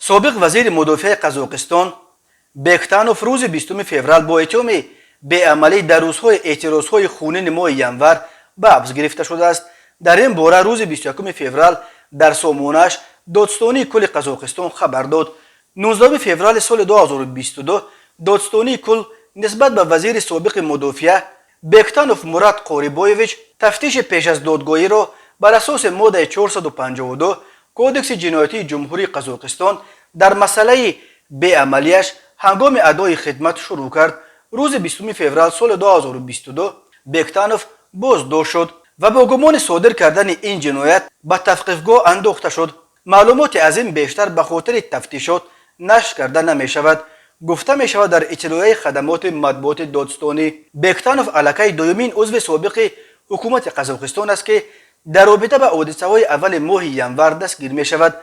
سابق وزیر مدافع قزاقستان بکتانوف روز 20 فوریه با اتهام بی‌عملی در روزهای اعتراضهای خونین ماه ینور به حبس گرفته شده است. در این باره روز 21 فوریه در سامانه‌اش دادستانی کل قزاقستان خبر داد. 19 فوریه سال 2022 دادستانی کل نسبت به وزیر سابق مدافع بکتانوف مراد قوریبایویچ تفتیش پیش از دادگاهی را بر اساس ماده 452 کودکس جنایتی جمهوری قزاقستان در مسئله بی‌عملیش هنگام ادای خدمت شروع کرد. روز 20 فوریه سال 2022 بکتانوف بازداشت شد و با گمان صادر کردن این جنایت به تحقیقگاه انداخته شد. معلومات از این بیشتر به خاطر تفتیشات نشر کرده نمی شود. گفته می شود در اطلاعیه خدمات مطبوعات دادستانی بکتانوف علاقه دومین عضو سابق حکومت قزاقستان است که در رابطه به حادثه‌های اول ماه ینور دستگیر می شود.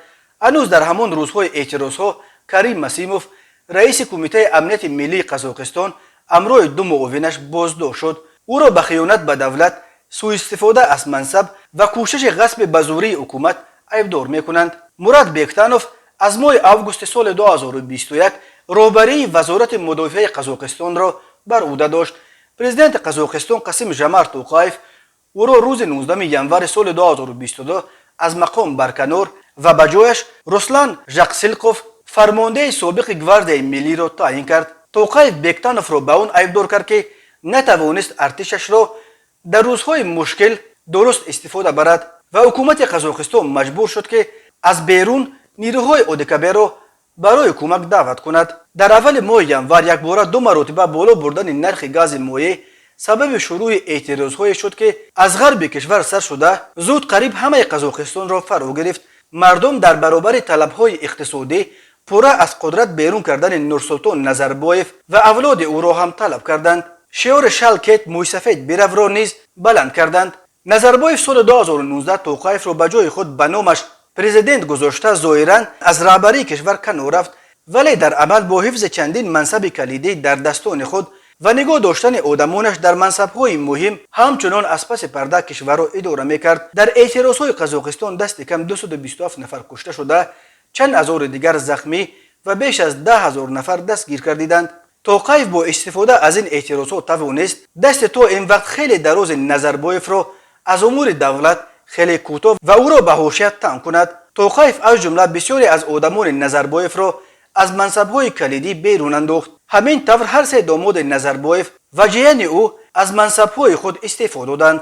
هنوز در همان روزهای اعتراضها کریم مسیموف رئیس کمیته امنیت ملی قزاقستان همراه دو معاونش بازداشت شد. او را به خیانت به دولت، سوء استفاده از منصب و کوشش غصب به زوری حکومت ایبدار می‌کنند. مراد بکتانوف از ماه آگوست سال 2021 رهبری وزارت مدافع قزاقستان را بر عهده داشت. پرزیدنت قزاقستان قاسم ژامارت توقایف او را روز 19 ینور سال 2022 از مقام برکنار و به جایش رسلان ژاقسیلقوف فرمانده سابق گواردیای ملی را تعیین کرد. توقایف بکتانوف را به آن ایبدار کرد که نتوانست ارتشش را در روزهای مشکل درست استفاده برد و حکومت قزاقستان مجبور شد که از بیرون نیروهای ادکبه را برای کمک دعوت کند. در اول ماه ینور یک بار دو مرتبه بالا بردن نرخ گاز مایع سبب شروع اعتراضهای شد که از غرب کشور سر شده زود قریب همه قزاقستان را فرا گرفت. مردم در برابر طلبهای اقتصادی پورا از قدرت بیرون کردن نورسلطان نظربایف و اولاد او را هم طلب کردند. شعار شالکت موی سفید برو را نیز بلند کردند. نظربایف سال 2019 توقایف را به جای خود به نامش پرزیدنت گذاشته ظاهراً از رهبری کشور کنار رفت، ولی در عمل با حفظ چندین منصب کلیدی در دستان خود و نگاه داشتن آدمانش در منصب‌های مهم همچنان از پس پرده کشور را اداره می‌کرد. در اعتراضهای قزاقستان دست کم 227 نفر کشته شده، چند هزار دیگر زخمی و بیش از 10,000 نفر دستگیر کردیدند. توقایف با استفاده از این اعتراضات توانست دست تا این وقت خیلی دراز نظربایف را از امور دولت خیلی کوتاه و او را به حاشیه تنگ کند. توقایف از جمله بسیاری از آدمان نظربایف را از منصب‌های کلیدی بیرون انداخت. همین طور هر سه داماد نظربایف و جیان او از منصب‌های خود استعفا دادند.